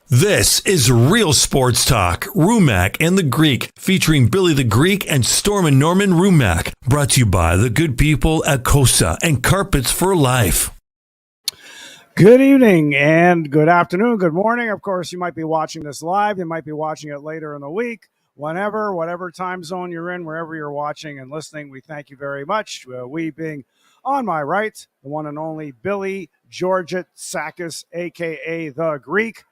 This is Real Sports Talk, Rumack and the Greek, featuring Billy the Greek and Stormin Norman Rumack. Brought to you by the good people at Cosa and Carpets for Life. Good evening and good afternoon, good morning. Of course, you might be watching this live. You might be watching it later in the week. Whatever time zone you're in, wherever you're watching and listening, we thank you very much. We being on my right, the one and only Billy Georgette Sakis, a.k.a. the Greek,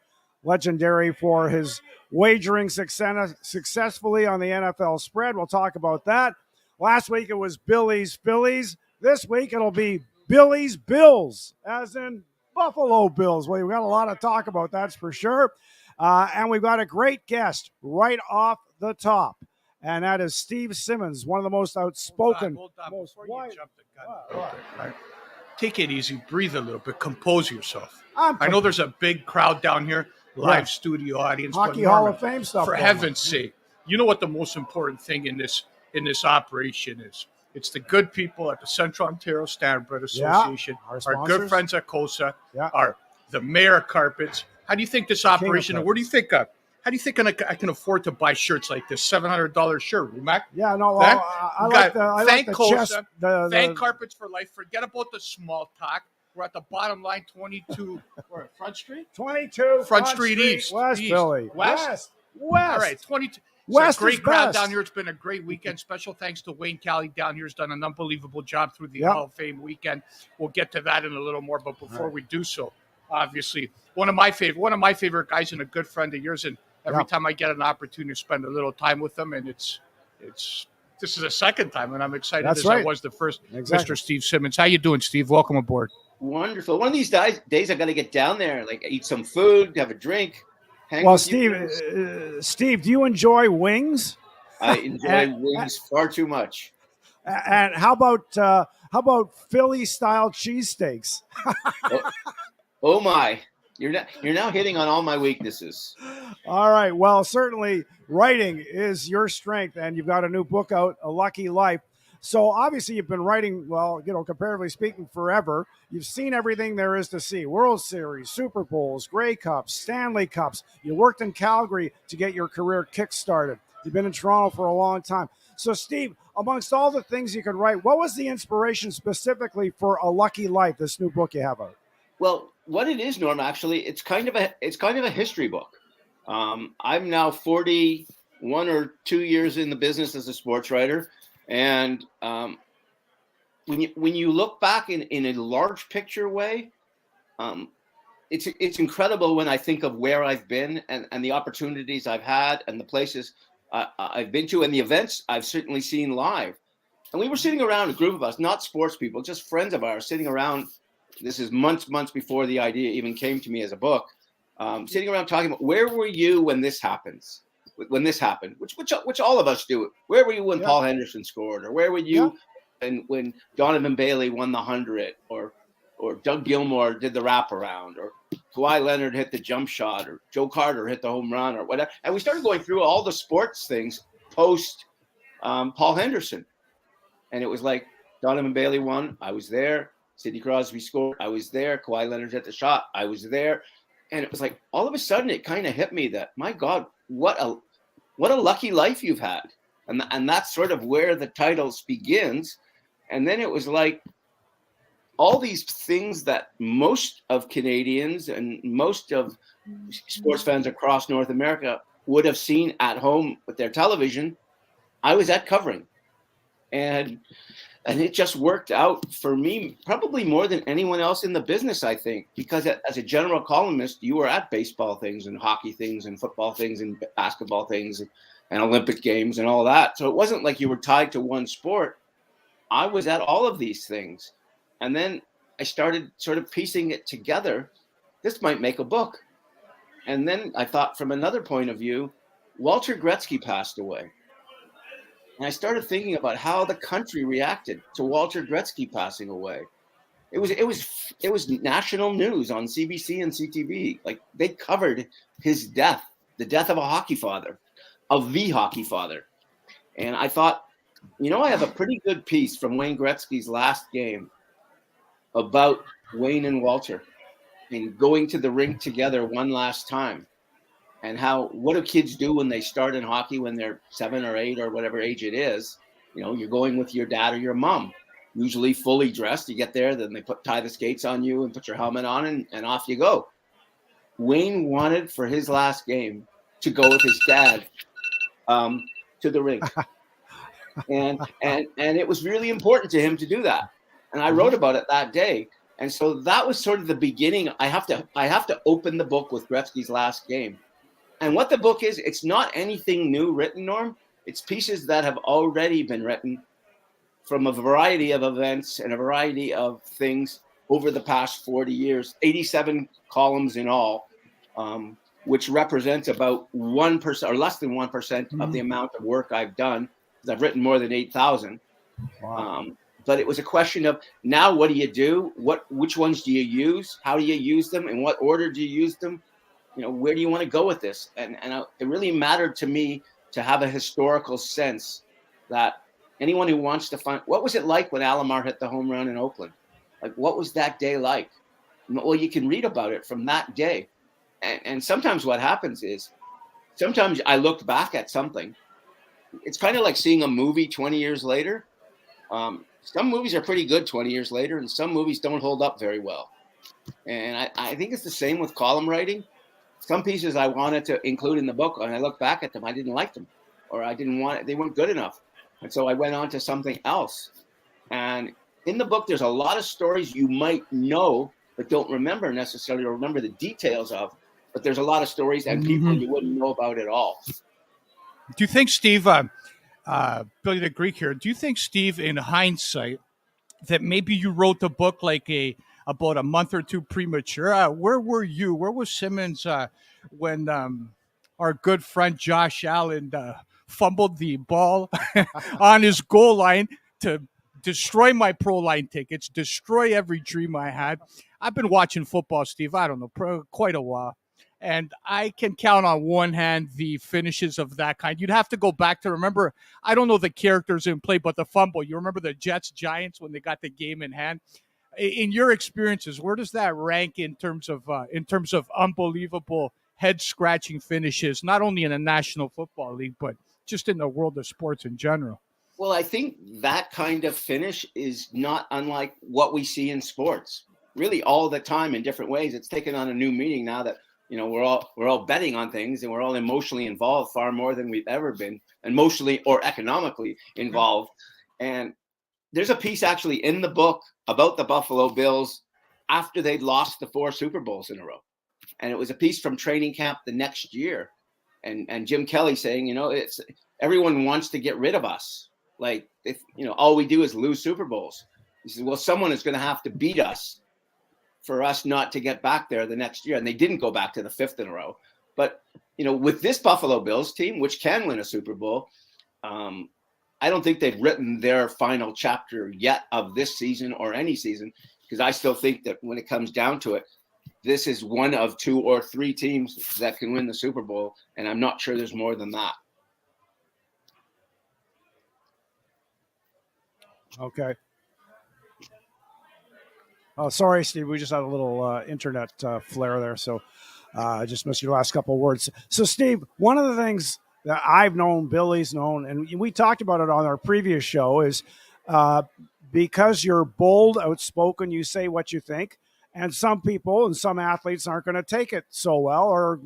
legendary for his wagering successfully on the NFL spread. We'll talk about that. Last week it was Billy's Phillies. This week it'll be Billy's Bills, as in Buffalo Bills. Well, we've got a lot to talk about, that's for sure. And we've got a great guest right off the top, and that is Steve Simmons, one of the most outspoken. Hold on. Before you jump the gun, right. Take it easy, breathe a little bit, compose yourself. I know there's a big crowd down here, live studio audience. Hockey Hall of Fame stuff. For heaven's sake, you know what the most important thing in this operation is? It's the good people at the Central Ontario Standardbred Association, our good friends at COSA, the Mayor of Carpets. How do you think this operation? Where do you think? How do you think I can afford to buy shirts like this $700 shirt, Rumack? Yeah, no, I like the COSA, chest. Thank Carpets for Life. Forget about the small talk. We're at the bottom line, 22 Front Street? 22 Front Street East. West, East. Billy. West. All right, 22. West, it's a great crowd best. down here. It's been a great weekend. Special thanks to Wayne Callie down here. Has done an unbelievable job through the Hall of Fame weekend. We'll get to that in a little more, but before we do so, obviously, one of my favorite guys and a good friend of yours, and every time I get an opportunity to spend a little time with them, and this is the second time, and I'm excited I was the first. Mr. Steve Simmons. How you doing, Steve? Welcome aboard. Wonderful. One of these days I got to get down there, like eat some food, have a drink. Well, Steve, do you enjoy wings? I enjoy wings far too much. And how about Philly style cheesesteaks? Oh my! You're now hitting on all my weaknesses. All right. Well, certainly writing is your strength, and you've got a new book out, A Lucky Life. So obviously you've been writing, comparatively speaking, forever. You've seen everything there is to see. World Series, Super Bowls, Grey Cups, Stanley Cups. You worked in Calgary to get your career kick-started. You've been in Toronto for a long time. So, Steve, amongst all the things you could write, what was the inspiration specifically for A Lucky Life, this new book you have out? Well, what it is, Norm, actually, it's kind of a history book. I'm now 41 or 2 years in the business as a sports writer. And when you look back in a large picture way, it's incredible when I think of where I've been and the opportunities I've had and the places I've been to and the events I've certainly seen live. And we were sitting around, a group of us, not sports people, just friends of ours, sitting around. This is months before the idea even came to me as a book. Sitting around talking about, where were you when this happens? When this happened, which all of us do. Where were you when Paul Henderson scored, or where were you when Donovan Bailey won the 100, or Doug Gilmour did the wraparound, or Kawhi Leonard hit the jump shot, or Joe Carter hit the home run, or whatever. And we started going through all the sports things post Paul Henderson, and it was like Donovan Bailey won, I was there. Sidney Crosby scored, I was there. Kawhi Leonard hit the shot, I was there. And it was like all of a sudden it kind of hit me that, my God, what a lucky life you've had. And that's sort of where the title begins. And then it was like all these things that most of Canadians and most of sports fans across North America would have seen at home with their television, I was at covering. And it just worked out for me, probably more than anyone else in the business, I think, because as a general columnist, you were at baseball things and hockey things and football things and basketball things and Olympic games and all that. So it wasn't like you were tied to one sport. I was at all of these things. And then I started sort of piecing it together. This might make a book. And then I thought, from another point of view, Walter Gretzky passed away. And I started thinking about how the country reacted to Walter Gretzky passing away. It was national news on CBC and CTV. Like, they covered his death, the death of a hockey father, of the hockey father. And I thought, I have a pretty good piece from Wayne Gretzky's last game about Wayne and Walter and going to the rink together one last time. and what do kids do when they start in hockey when they're 7 or 8 or whatever age it is. You're going with your dad or your mom, usually fully dressed. You get there, then they tie the skates on you and put your helmet on, and off you go. Wayne wanted for his last game to go with his dad to the rink. and it was really important to him to do that. And I wrote about it that day. And so that was sort of the beginning. I have to open the book with Gretzky's last game. And what the book is, it's not anything new written, Norm. It's pieces that have already been written from a variety of events and a variety of things over the past 40 years, 87 columns in all, which represents about 1% or less than 1% of the amount of work I've done. I've written more than 8,000. Wow. But it was a question of, now what do you do? Which ones do you use? How do you use them? In what order do you use them? Where do you want to go with this? And it really mattered to me to have a historical sense that anyone who wants to find, what was it like when Alomar hit the home run in Oakland? Like, what was that day like? Well, you can read about it from that day. And sometimes what happens is, sometimes I looked back at something. It's kind of like seeing a movie 20 years later. Some movies are pretty good 20 years later, and some movies don't hold up very well. And I think it's the same with column writing. Some pieces I wanted to include in the book, and I look back at them, I didn't like them, or they weren't good enough. And so I went on to something else. And in the book, there's a lot of stories you might know, but don't remember necessarily, or remember the details of. But there's a lot of stories and people you wouldn't know about at all. Do you think, Steve, Billy the Greek here, do you think, Steve, in hindsight, that maybe you wrote the book like about a month or two premature? Where were you? Where was Simmons when our good friend Josh Allen fumbled the ball on his goal line to destroy my pro line tickets, destroy every dream I had? I've been watching football, Steve, I don't know, quite a while. And I can count on one hand the finishes of that kind. You'd have to go back to remember, I don't know the characters in play, but the fumble. You remember the Jets Giants when they got the game in hand? In your experiences, where does that rank in terms of unbelievable head-scratching finishes, not only in the National Football League, but just in the world of sports in general? Well, I think that kind of finish is not unlike what we see in sports, really all the time in different ways. It's taken on a new meaning now that we're all betting on things, and we're all emotionally involved far more than we've ever been, emotionally or economically involved. And there's a piece actually in the book about the Buffalo Bills after they'd lost the 4 Super Bowls in a row. And it was a piece from training camp the next year. And Jim Kelly saying, it's everyone wants to get rid of us. Like, if all we do is lose Super Bowls. He says, well, someone is going to have to beat us for us not to get back there the next year. And they didn't go back to the 5th in a row. But, with this Buffalo Bills team, which can win a Super Bowl, I don't think they've written their final chapter yet of this season or any season, because I still think that when it comes down to it, this is one of 2 or 3 teams that can win the Super Bowl. And I'm not sure there's more than that. Okay. Oh, sorry, Steve. We just had a little internet flare there, so I just missed your last couple of words. So, Steve, one of the things that I've known, Billy's known, and we talked about it on our previous show, is because you're bold, outspoken, you say what you think, and some people and some athletes aren't going to take it so well, or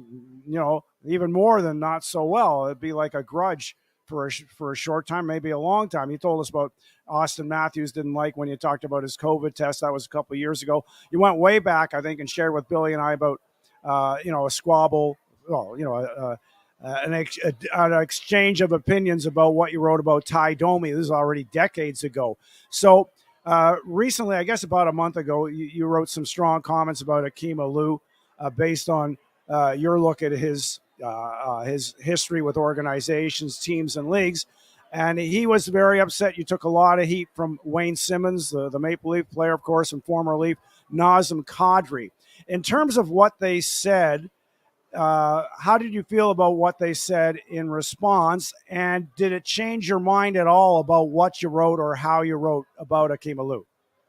even more than not so well. It'd be like a grudge for a short time, maybe a long time. You told us about Austin Matthews didn't like when you talked about his COVID test. That was a couple of years ago. You went way back, I think, and shared with Billy and I about, a squabble, an exchange of opinions about what you wrote about Ty Domi. This is already decades ago. So recently, I guess about a month ago, you wrote some strong comments about Akeem Alou based on your look at his history with organizations, teams, and leagues. And he was very upset. You took a lot of heat from Wayne Simmons, the Maple Leaf player, of course, and former Leaf, Nazem Kadri. In terms of what they said, how did you feel about what they said in response? And did it change your mind at all about what you wrote or how you wrote about Akeem Alou?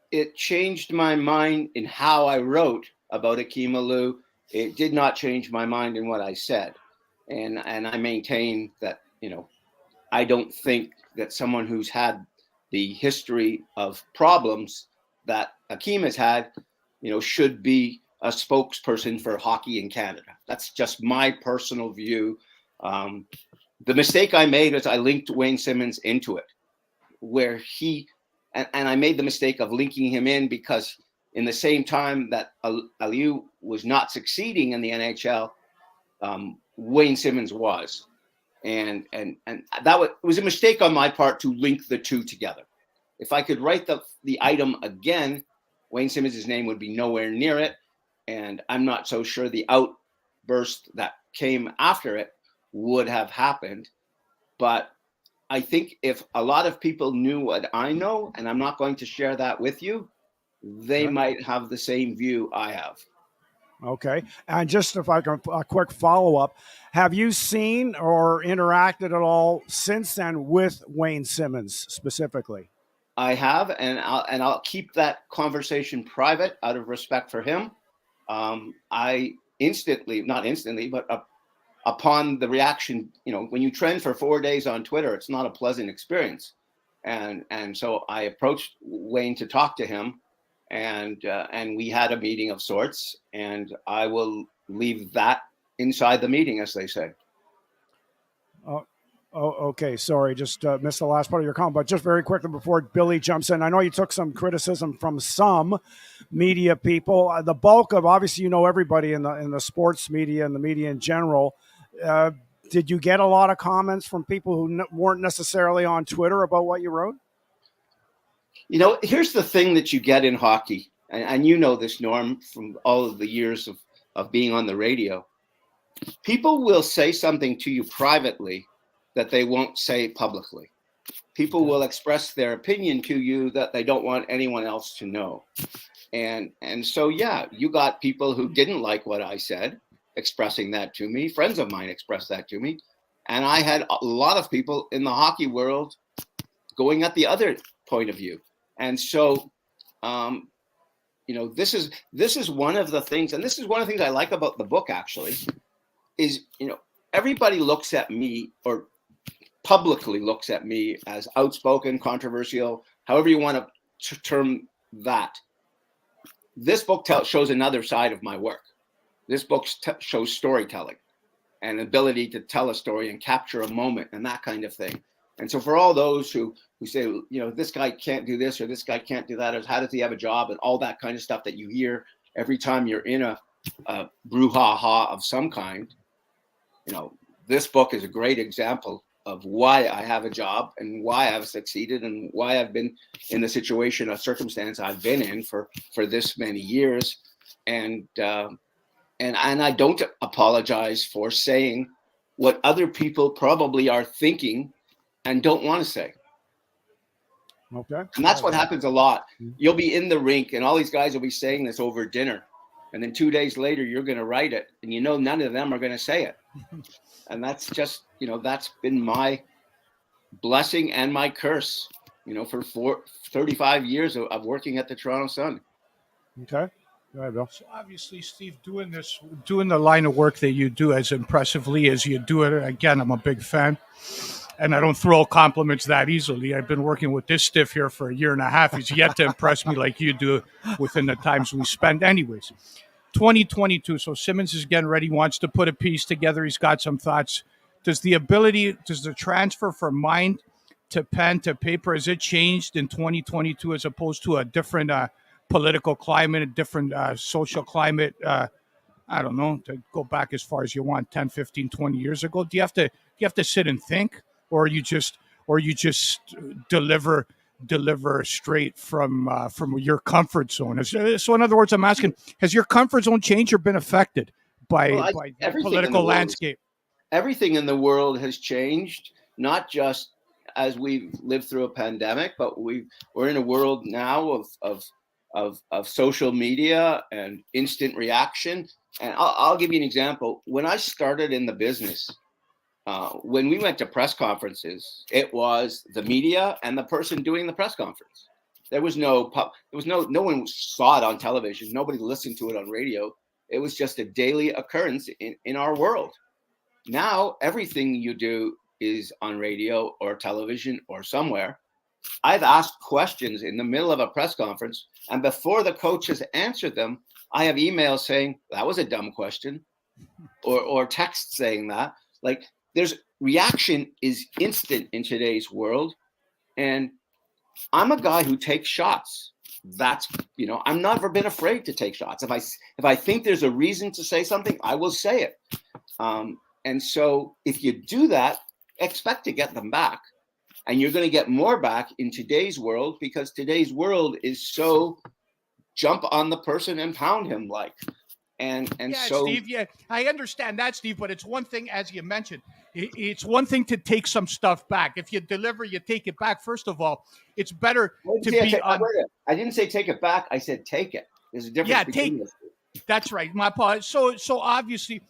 It changed my mind in how I wrote about Akeem Alou. It did not change my mind in what I said. And I maintain that, I don't think that someone who's had the history of problems that Akeem has had, should be a spokesperson for hockey in Canada. That's just my personal view. The mistake I made is I linked Wayne Simmons into it, where and I made the mistake of linking him in because in the same time that Aliu was not succeeding in the NHL, Wayne Simmons was. And that was a mistake on my part to link the two together. If I could write the item again, Wayne Simmons' name would be nowhere near it. And I'm not so sure the outburst that came after it would have happened. But I think if a lot of people knew what I know, and I'm not going to share that with you, they might have the same view I have. Okay. And just if I can, a quick follow-up, have you seen or interacted at all since then with Wayne Simmons specifically? I have, and I'll keep that conversation private out of respect for him. I not instantly, but upon the reaction, when you trend for 4 days on Twitter, it's not a pleasant experience. And so I approached Wayne to talk to him, and we had a meeting of sorts, and I will leave that inside the meeting, as they say. Okay. Sorry, just missed the last part of your comment. But just very quickly before Billy jumps in, I know you took some criticism from some media people. The bulk of, obviously, everybody in the sports media and the media in general. Did you get a lot of comments from people who weren't necessarily on Twitter about what you wrote? Here's the thing that you get in hockey, and this, Norm, from all of the years of being on the radio. People will say something to you privately that they won't say publicly. People will express their opinion to you that they don't want anyone else to know. And so, yeah, you got people who didn't like what I said expressing that to me. Friends of mine expressed that to me. And I had a lot of people in the hockey world going at the other point of view. And so, this is one of the things, and this is one of the things I like about the book, actually, is, everybody looks at me, or publicly looks at me, as outspoken, controversial, however you want to term that. This book shows another side of my work. This book shows storytelling and ability to tell a story and capture a moment and that kind of thing. And so for all those who say, this guy can't do this or this guy can't do that, or how does he have a job, and all that kind of stuff that you hear every time you're in a brouhaha of some kind, this book is a great example of why I have a job and why I've succeeded and why I've been in the situation or circumstance I've been in for this many years. And I don't apologize for saying what other people probably are thinking and don't want to say. Okay. And that's what happens a lot. You'll be in the rink and all these guys will be saying this over dinner. And then 2 days later, you're going to write it. And none of them are going to say it. And that's just, that's been my blessing and my curse, for 35 years of working at the Toronto Sun. Okay. Go ahead, Bill. So obviously, Steve, doing the line of work that you do as impressively as you do it, again, I'm a big fan. And I don't throw compliments that easily. I've been working with this stiff here for a year and a half. He's yet to impress me like you do within the times we spend. Anyways, 2022. So Simmons is getting ready, wants to put a piece together. He's got some thoughts. Does the transfer from mind to pen to paper, has it changed in 2022 as opposed to a different political climate, a different social climate? I don't know, to go back as far as you want, 10, 15, 20 years ago. Do you have to sit and think? Or you just deliver straight from your comfort zone. So in other words, I'm asking: has your comfort zone changed or been affected by the political landscape? Everything in the world has changed, not just as we've lived through a pandemic, but we're in a world now of social media and instant reaction. And I'll give you an example. When I started in the business. When we went to press conferences, it was the media and the person doing the press conference. No one saw it on television. Nobody listened to it on radio. It was just a daily occurrence in our world. Now everything you do is on radio or television or somewhere. I've asked questions in the middle of a press conference, and before the coach has answered them, I have emails saying that was a dumb question, or text saying that. Like, there's reaction is instant in today's world, and I'm a guy who takes shots. That's, I've never been afraid to take shots. If I think there's a reason to say something, I will say it. And so if you do that, expect to get them back. And you're going to get more back in today's world, because today's world is so jump on the person and pound him like. And so, Steve, I understand that, Steve, but it's one thing, as you mentioned, it's one thing to take some stuff back. If you deliver, you take it back. First of all, it's better to be on. I didn't say take it back. I said take it. There's a difference between this. That's right. My apologies. So obviously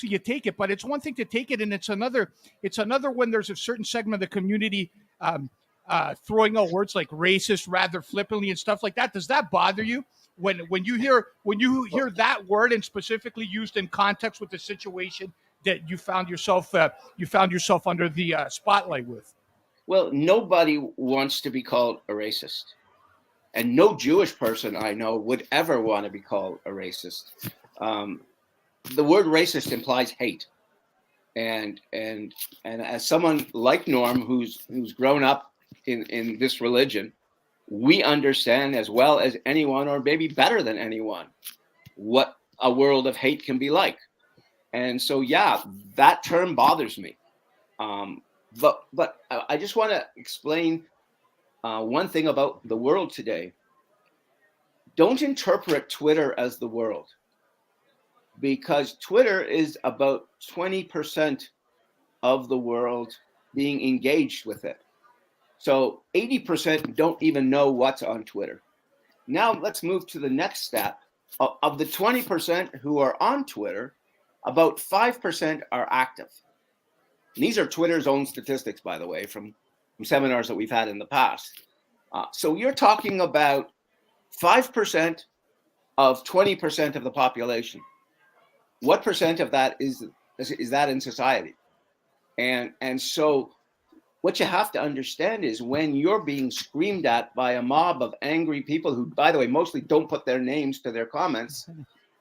you take it, but it's one thing to take it, and it's another when there's a certain segment of the community throwing out words like racist rather flippantly and stuff like that. Does that bother you when you hear that word, and specifically used in context with the situation that you found yourself under the spotlight with? Well, nobody wants to be called a racist, and no Jewish person I know would ever want to be called a racist. The word racist implies hate, and as someone like Norm, who's grown up in this religion, we understand as well as anyone, or maybe better than anyone, what a world of hate can be like. And so, yeah, that term bothers me. But I just want to explain one thing about the world today. Don't interpret Twitter as the world, because Twitter is about 20% of the world being engaged with it. So 80% don't even know what's on Twitter. Now let's move to the next step. Of the 20% who are on Twitter, about 5% are active. And these are Twitter's own statistics, by the way, from seminars that we've had in the past. So you're talking about 5% of 20% of the population. What percent of that is that in society? And so what you have to understand is, when you're being screamed at by a mob of angry people who, by the way, mostly don't put their names to their comments,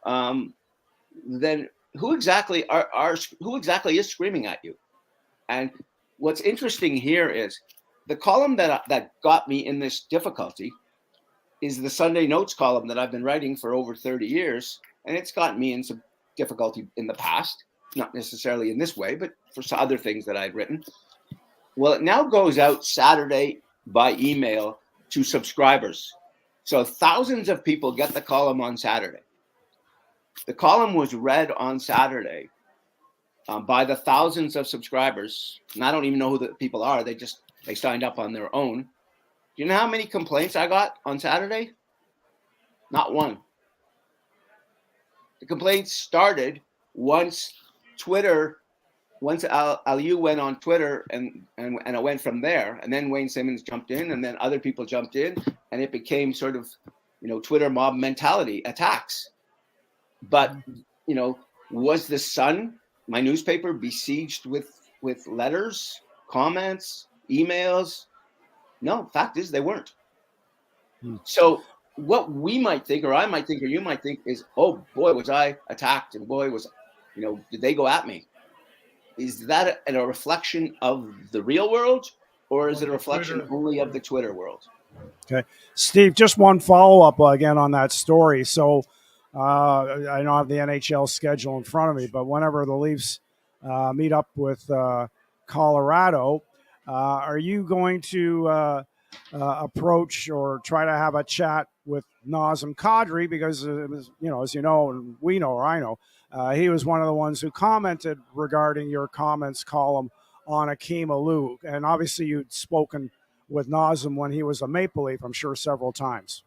then who exactly is screaming at you? And what's interesting here is the column that got me in this difficulty is the Sunday Notes column that I've been writing for over 30 years, and it's gotten me in some difficulty in the past, not necessarily in this way, but for some other things that I've written. Well, it now goes out Saturday by email to subscribers. So thousands of people get the column on Saturday. The column was read on Saturday by the thousands of subscribers. And I don't even know who the people are. They signed up on their own. Do you know how many complaints I got on Saturday? Not one. The complaints started once Aliu went on Twitter, and it went from there. And then Wayne Simmons jumped in, and then other people jumped in, and it became sort of, Twitter mob mentality attacks. But, was the Sun, my newspaper, besieged with letters, comments, emails? No, fact is they weren't. So what we might think, or I might think, or you might think is, oh boy, was I attacked, and boy, did they go at me? Is that a reflection of the real world, or is it a reflection only of the Twitter world? Okay. Steve, just one follow-up again on that story. So I don't have the NHL schedule in front of me, but whenever the Leafs meet up with Colorado, are you going to approach or try to have a chat with Nazem Kadri? Because, as you know, and we know, or I know, he was one of the ones who commented regarding your comments column on Akeem Alou. And obviously you'd spoken with Nazem when he was a Maple Leaf, I'm sure, several times.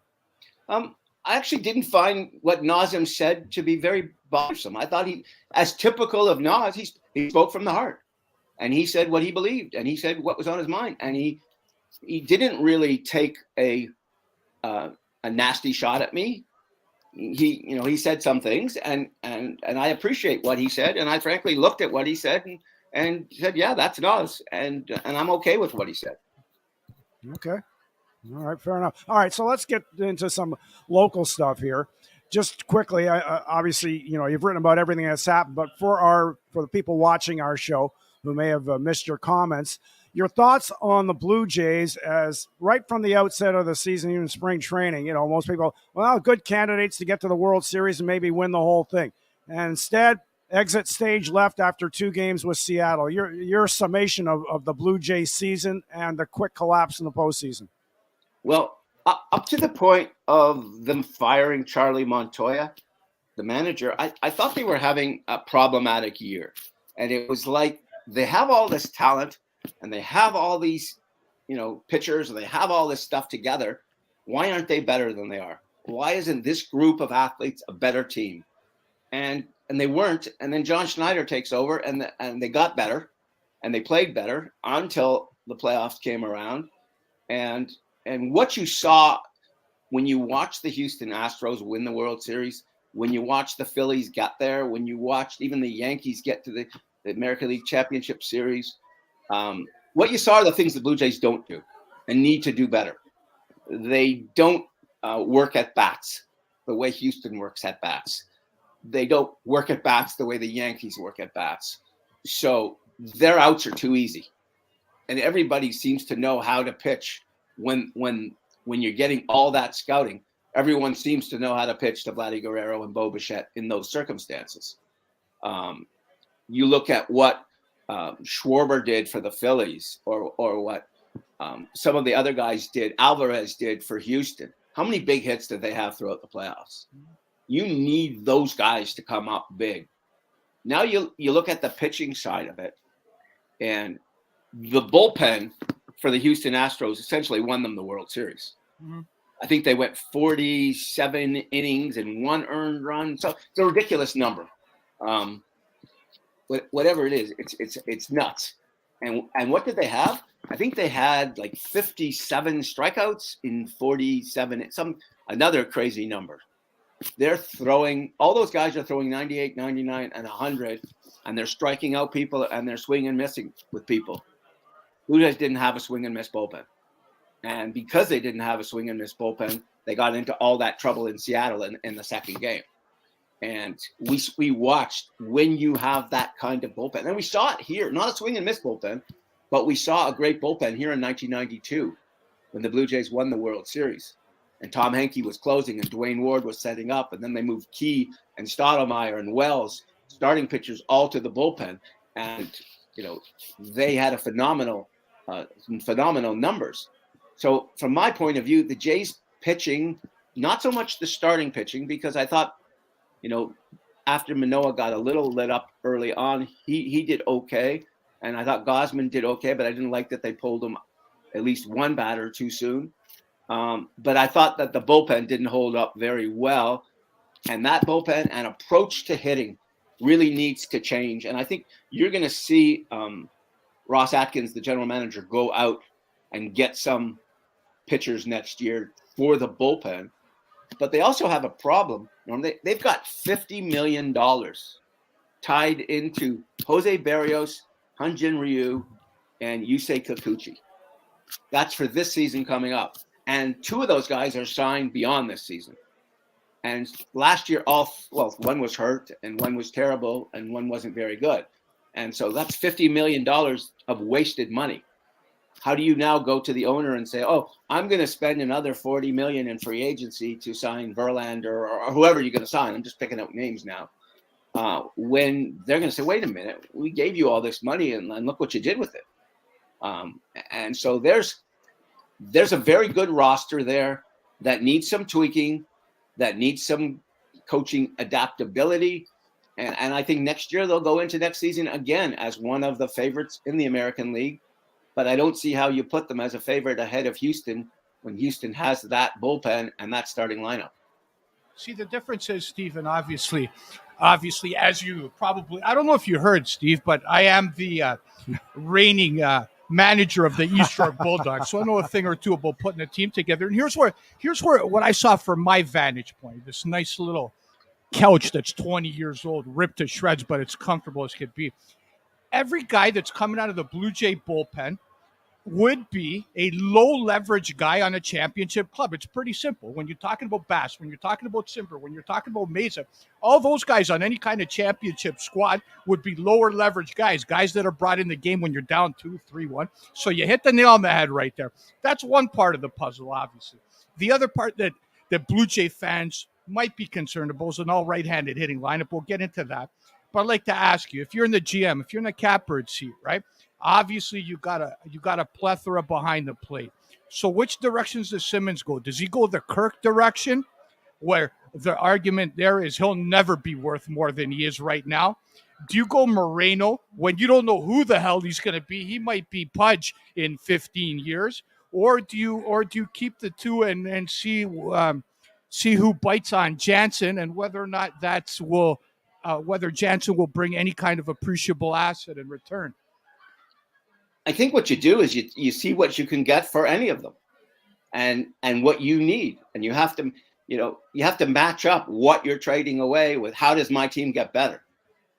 I actually didn't find what Nazem said to be very bothersome. I thought as typical of Naz, he spoke from the heart. And he said what he believed, and he said what was on his mind. And he didn't really take a nasty shot at me. he said some things, and I appreciate what he said, and I frankly looked at what he said and said, yeah, that's us, and I'm okay with what he said. Okay. All right, fair enough. All right, so let's get into some local stuff here. Just quickly, obviously, you've written about everything that's happened, but for the people watching our show who may have missed your comments, your thoughts on the Blue Jays as right from the outset of the season, even spring training, most people, well, good candidates to get to the World Series and maybe win the whole thing. And instead, exit stage left after 2 games with Seattle. Your summation of the Blue Jays season and the quick collapse in the postseason. Well, up to the point of them firing Charlie Montoya, the manager, I thought they were having a problematic year. And it was like they have all this talent and they have all these, pitchers, and they have all this stuff together. Why aren't they better than they are? Why isn't this group of athletes a better team? And they weren't. And then John Schneider takes over, and they got better, and they played better until the playoffs came around. And what you saw when you watched the Houston Astros win the World Series, when you watched the Phillies get there, when you watched even the Yankees get to the American League Championship Series, what you saw are the things the Blue Jays don't do and need to do better. They don't work at bats the way Houston works at bats. They don't work at bats the way the Yankees work at bats. So their outs are too easy. And everybody seems to know how to pitch when you're getting all that scouting. Everyone seems to know how to pitch to Vladdy Guerrero and Bo Bichette in those circumstances. You look at what Schwarber did for the Phillies, or what some of the other guys did, Alvarez did for Houston. How many big hits did they have throughout the playoffs? You need those guys to come up big. Now you look at the pitching side of it, and the bullpen for the Houston Astros essentially won them the World Series. Mm-hmm. I think they went 47 innings and 1 earned run. So it's a ridiculous number. Whatever it is, it's nuts. And what did they have? I think they had like 57 strikeouts in 47, another crazy number. They're throwing, all those guys are throwing 98, 99, and 100, and they're striking out people, and they're swinging and missing with people. Blue Jays didn't have a swing and miss bullpen. And because they didn't have a swing and miss bullpen, they got into all that trouble in Seattle in the second game. And we watched when you have that kind of bullpen. And we saw it here, not a swing and miss bullpen, but we saw a great bullpen here in 1992 when the Blue Jays won the World Series. And Tom Henke was closing and Dwayne Ward was setting up. And then they moved Key and Stottlemyre and Wells, starting pitchers, all to the bullpen. And, they had phenomenal numbers. So from my point of view, the Jays pitching, not so much the starting pitching, because I thought, after Manoah got a little lit up early on, he did okay. And I thought Gausman did okay, but I didn't like that they pulled him at least one batter too soon. But I thought that the bullpen didn't hold up very well. And that bullpen and approach to hitting really needs to change. And I think you're going to see Ross Atkins, the general manager, go out and get some pitchers next year for the bullpen. But they also have a problem. They've got $50 million tied into Jose Berrios, Hyun-Jin Ryu, and Yusei Kikuchi. That's for this season coming up. And 2 of those guys are signed beyond this season. And last year, one was hurt and one was terrible and one wasn't very good. And so that's $50 million of wasted money. How do you now go to the owner and say, oh, I'm going to spend another $40 million in free agency to sign Verlander or whoever you're going to sign? I'm just picking out names now. When they're going to say, wait a minute, we gave you all this money and look what you did with it. And so there's a very good roster there that needs some tweaking, that needs some coaching adaptability. And I think next year they'll go into next season again as one of the favorites in the American League. But I don't see how you put them as a favorite ahead of Houston when Houston has that bullpen and that starting lineup. See, the difference is, Stephen, obviously, as you probably, I don't know if you heard, Steve, but I am the reigning manager of the East York Bulldogs, so I know a thing or two about putting a team together. And here's where what I saw from my vantage point, this nice little couch that's 20 years old, ripped to shreds, but it's comfortable as could be. Every guy that's coming out of the Blue Jay bullpen would be a low leverage guy on a championship club. It's pretty simple. When you're talking about Bass, when you're talking about Simper, when you're talking about Mesa, all those guys on any kind of championship squad would be lower leverage guys that are brought in the game when you're down 2-3-1. So you hit the nail on the head right there. That's one part of the puzzle, obviously. The other part that Blue Jay fans might be concerned about is an all right-handed hitting lineup. We'll get into that. But I'd like to ask you, if you're in the GM, if you're in the catbird seat, right? Obviously, you got a plethora behind the plate. So which directions does Simmons go? Does he go the Kirk direction, where the argument there is he'll never be worth more than he is right now? Do you go Moreno when you don't know who the hell he's going to be? He might be Pudge in 15 years. Or do you keep the two and see who bites on Jansen and whether or not whether Jansen will bring any kind of appreciable asset in return? I think what you do is you see what you can get for any of them, and what you need, and you have to match up what you're trading away with. How does my team get better?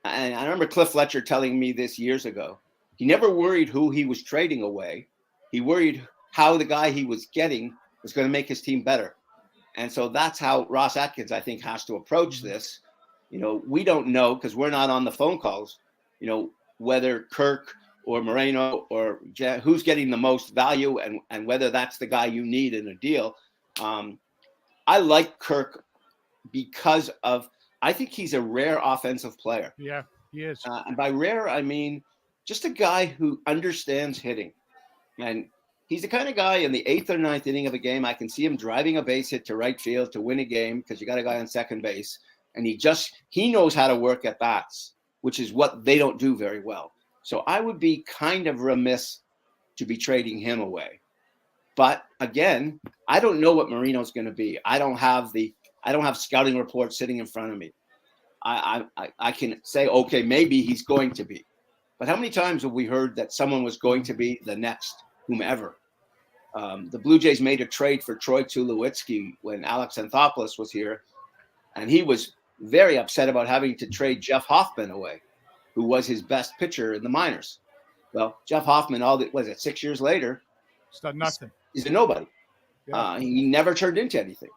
And I remember Cliff Fletcher telling me this years ago. He never worried who he was trading away. He worried how the guy he was getting was going to make his team better. And so that's how Ross Atkins, I think, has to approach this. We don't know, because we're not on the phone calls, whether Kirk or Moreno or who's getting the most value and whether that's the guy you need in a deal. I like Kirk because I think he's a rare offensive player. Yeah, he is. And by rare, I mean just a guy who understands hitting. And he's the kind of guy in the 8th or 9th inning of a game, I can see him driving a base hit to right field to win a game because you got a guy on second base. And he knows how to work at bats, which is what they don't do very well. So I would be kind of remiss to be trading him away. But again, I don't know what Marino's going to be. I don't have scouting reports sitting in front of me. I can say, okay, maybe he's going to be. But how many times have we heard that someone was going to be the next whomever? The Blue Jays made a trade for Troy Tulowitzki when Alex Anthopoulos was here, and he was very upset about having to trade Jeff Hoffman away, who was his best pitcher in the minors. Well, Jeff Hoffman, 6 years later? He's done nothing. He's a nobody. Yeah. He never turned into anything.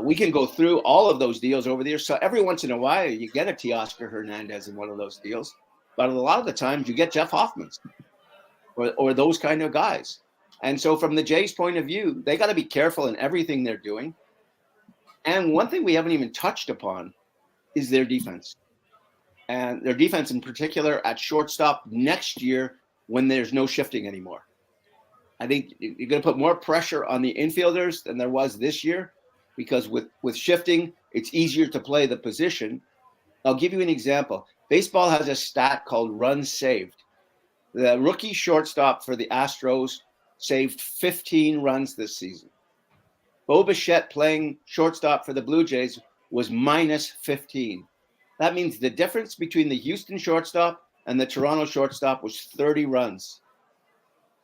We can go through all of those deals over the years. So every once in a while, you get a Teoscar Hernandez in one of those deals. But a lot of the times, you get Jeff Hoffmans or those kind of guys. And so from the Jays' point of view, they got to be careful in everything they're doing. And one thing we haven't even touched upon is their defense. And their defense in particular at shortstop next year when there's no shifting anymore. I think you're going to put more pressure on the infielders than there was this year because with shifting, it's easier to play the position. I'll give you an example. Baseball has a stat called runs saved. The rookie shortstop for the Astros saved 15 runs this season. Bo Bichette playing shortstop for the Blue Jays was minus 15. That means the difference between the Houston shortstop and the Toronto shortstop was 30 runs.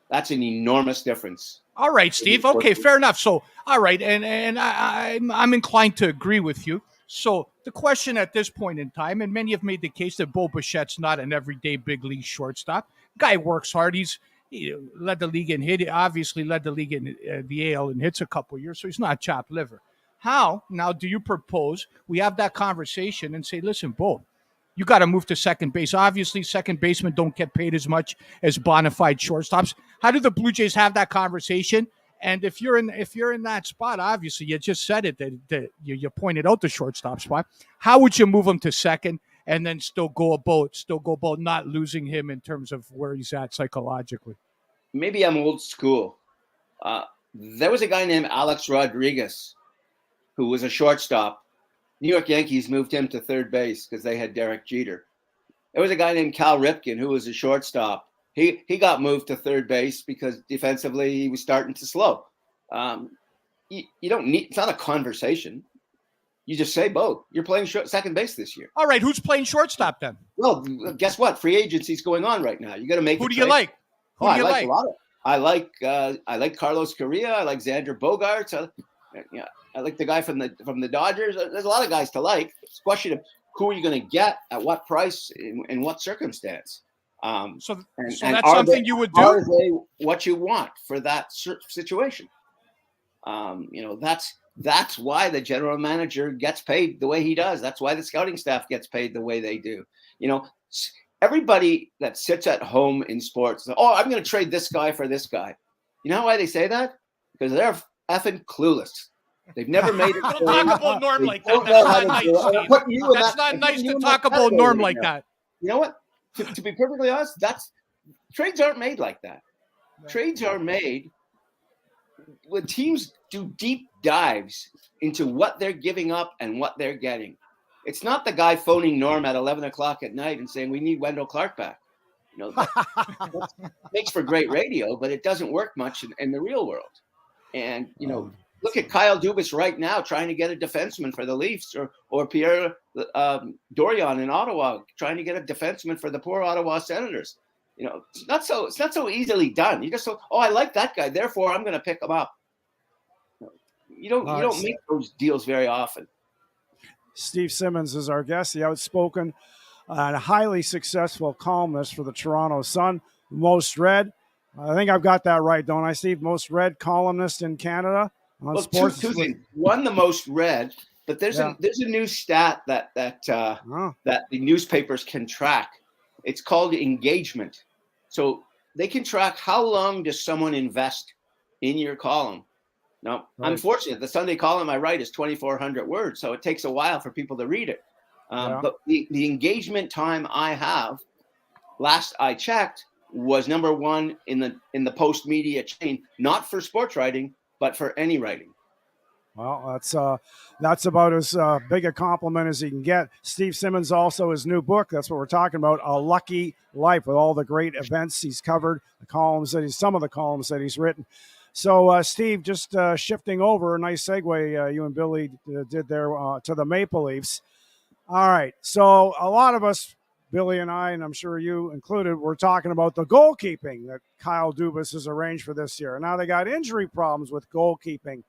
That's an enormous difference. All right, Steve. Okay, fair enough. So, all right, and I'm inclined to agree with you. So the question at this point in time, and many have made the case that Bo Bichette's not an everyday big league shortstop. Guy works hard. He led the league in hit. Obviously led the league in the AL in hits a couple of years, so he's not chopped liver. How now do you propose we have that conversation and say, listen, Bo, you got to move to second base. Obviously, second basemen don't get paid as much as bona fide shortstops. How do the Blue Jays have that conversation? And if you're in that spot, obviously you just said it that you pointed out the shortstop spot. How would you move him to second and then still go about not losing him in terms of where he's at psychologically? Maybe I'm old school. There was a guy named Alex Rodriguez who was a shortstop. New York Yankees moved him to third base because they had Derek Jeter. There was a guy named Cal Ripken who was a shortstop. He got moved to third base because defensively he was starting to slow. You don't need, it's not a conversation. You just say, Bo, you're playing second base this year. All right, who's playing shortstop then? Well, guess what? Free agency's going on right now. You got to make. Who do you like? Who do you like? A lot of. I like Carlos Correa. I like Xander Bogaerts. I like the guy from the Dodgers. There's a lot of guys to like. It's a question of who are you going to get at what price in what circumstance. So that's are something you would do. Are they what you want for that situation? That's why the general manager gets paid the way he does. That's why the scouting staff gets paid the way they do. Everybody that sits at home in sports, I'm going to trade this guy for this guy. You know why they say that? Because they're effing clueless. They've never made it. Don't talk about Norm like that. That's not nice, Steve. That's not nice to talk about Norm like that. You know what? To be perfectly honest, trades aren't made like that. Trades are made when teams do deep dives into what they're giving up and what they're getting. It's not the guy phoning Norm at 11 o'clock at night and saying, we need Wendell Clark back. That makes for great radio, but it doesn't work much in the real world. And, look at Kyle Dubas right now trying to get a defenseman for the Leafs or Pierre Dorion in Ottawa trying to get a defenseman for the poor Ottawa Senators. It's not so easily done. You just I like that guy, therefore I'm going to pick him up. You don't make those deals very often. Steve Simmons is our guest, the outspoken and highly successful columnist for the Toronto Sun, most read. I think I've got that right, don't I, Steve? Most read columnist in Canada on sports. Two things. One, the most read, but there's a new stat that the newspapers can track. It's called engagement. So they can track how long does someone invest in your column. Now, I'm fortunate. The Sunday column I write is 2,400 words, so it takes a while for people to read it. But the engagement time I have, last I checked, was number one in the post media chain, not for sports writing, but for any writing. Well, that's about as big a compliment as you can get. Steve Simmons also, his new book, that's what we're talking about, A Lucky Life, with all the great events he's covered, some of the columns that he's written. So, Steve, just shifting over, a nice segue you and Billy did there to the Maple Leafs. All right, so a lot of us, Billy and I, and I'm sure you included, we're talking about the goalkeeping that Kyle Dubas has arranged for this year. Now they got injury problems with goalkeeping.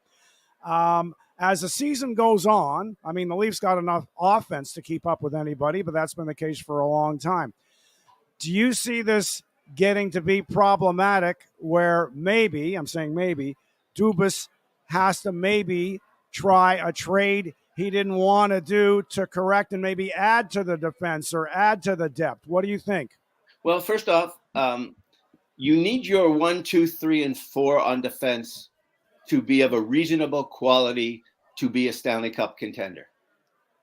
As the season goes on, I mean, the Leafs got enough offense to keep up with anybody, but that's been the case for a long time. Do you see this getting to be problematic where maybe, I'm saying maybe, Dubas has to maybe try a trade he didn't want to do to correct and maybe add to the defense or add to the depth? What do you think? Well, first off, you need your 1, 2, 3, and 4 on defense to be of a reasonable quality to be a Stanley Cup contender.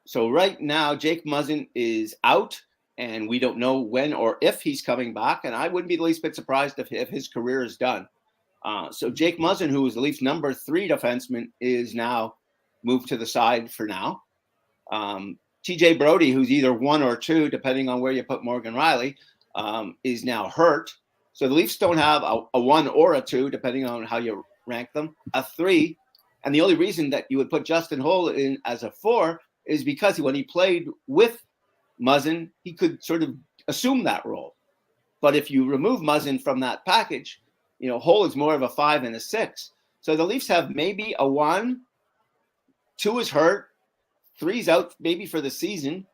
So right now, Jake Muzzin is out, and we don't know when or if he's coming back. And I wouldn't be the least bit surprised if his career is done. So Jake Muzzin, who was the Leafs' number 3 defenseman, is now moved to the side for now. TJ Brody, who's either 1 or 2, depending on where you put Morgan Riley, is now hurt. So the Leafs don't have a 1 or a 2, depending on how you rank them, a 3. And the only reason that you would put Justin Holl in as a 4 is because when he played with Muzzin, he could sort of assume that role. But if you remove Muzzin from that package, Holl is more of a 5 and a 6. So the Leafs have maybe a 1, 2 is hurt, 3's out maybe for the season,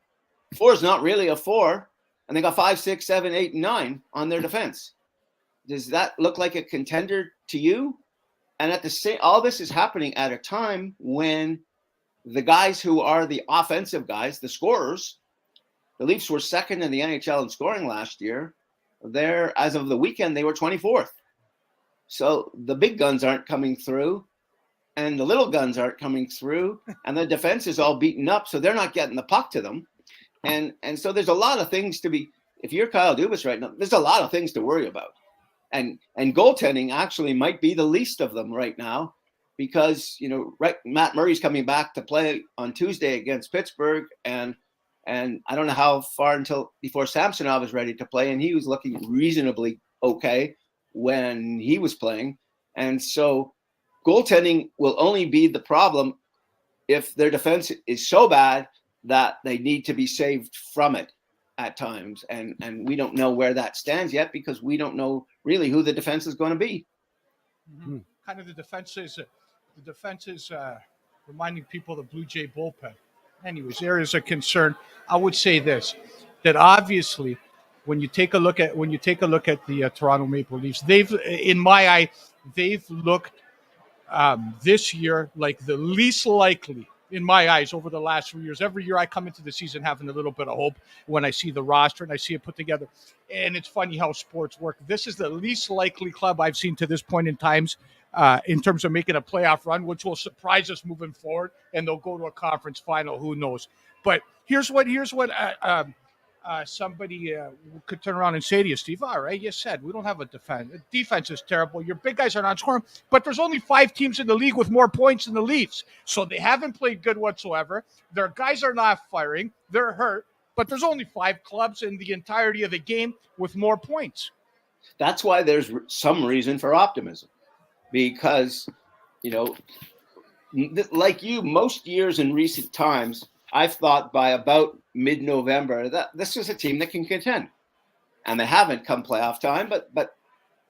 4 is not really a 4, and they got 5, 6, 7, 8, and 9 on their defense. Does that look like a contender to you? And at the same, all this is happening at a time when the guys who are the offensive guys, the scorers, the Leafs were second in the NHL in scoring last year. As of the weekend, they were 24th. So the big guns aren't coming through, and the little guns aren't coming through, and the defense is all beaten up, so they're not getting the puck to them. And so there's a lot of things to be, if you're Kyle Dubas right now, there's a lot of things to worry about. And goaltending actually might be the least of them right now, because Matt Murray's coming back to play on Tuesday against Pittsburgh, and I don't know how far before Samsonov is ready to play, and he was looking reasonably okay when he was playing. And so goaltending will only be the problem if their defense is so bad that they need to be saved from it. at times, and we don't know where that stands yet because we don't know really who the defense is going to be. Mm-hmm. Kind of the defense is reminding people of the Blue Jay bullpen. Anyways, areas of concern. I would say this: that obviously, when you take a look at the Toronto Maple Leafs, in my eye, they've looked this year like the least likely, in my eyes, over the last 3 years. Every year I come into the season having a little bit of hope when I see the roster and I see it put together. And it's funny how sports work. This is the least likely club I've seen to this point in terms of making a playoff run, which will surprise us moving forward. And they'll go to a conference final. Who knows? But here's what somebody could turn around and say to you, Steve, all right, you said we don't have a defense. The defense is terrible. Your big guys are not scoring, but there's only 5 teams in the league with more points than the Leafs. So they haven't played good whatsoever. Their guys are not firing. They're hurt, but there's only 5 clubs in the entirety of the game with more points. That's why there's some reason for optimism, because, like you, most years in recent times, I've thought by about mid-November that this is a team that can contend, and they haven't come playoff time. But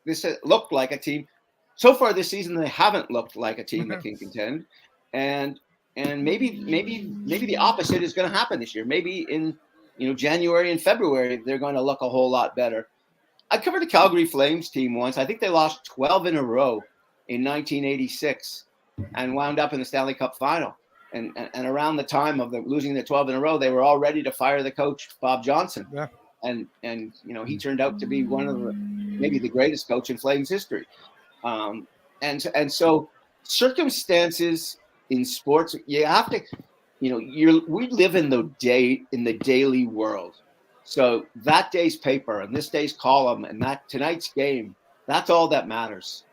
this looked like a team. So far this season, they haven't looked like a team that can contend, and maybe the opposite is going to happen this year. Maybe in January and February they're going to look a whole lot better. I covered the Calgary Flames team once. I think they lost 12 in a row in 1986 and wound up in the Stanley Cup final. And around the time of losing the 12 in a row, they were all ready to fire the coach, Bob Johnson. Yeah. And he turned out to be one of maybe the greatest coach in Flames history. And so circumstances in sports, you have to, we live in the daily world. So that day's paper and this day's column and that tonight's game, that's all that matters.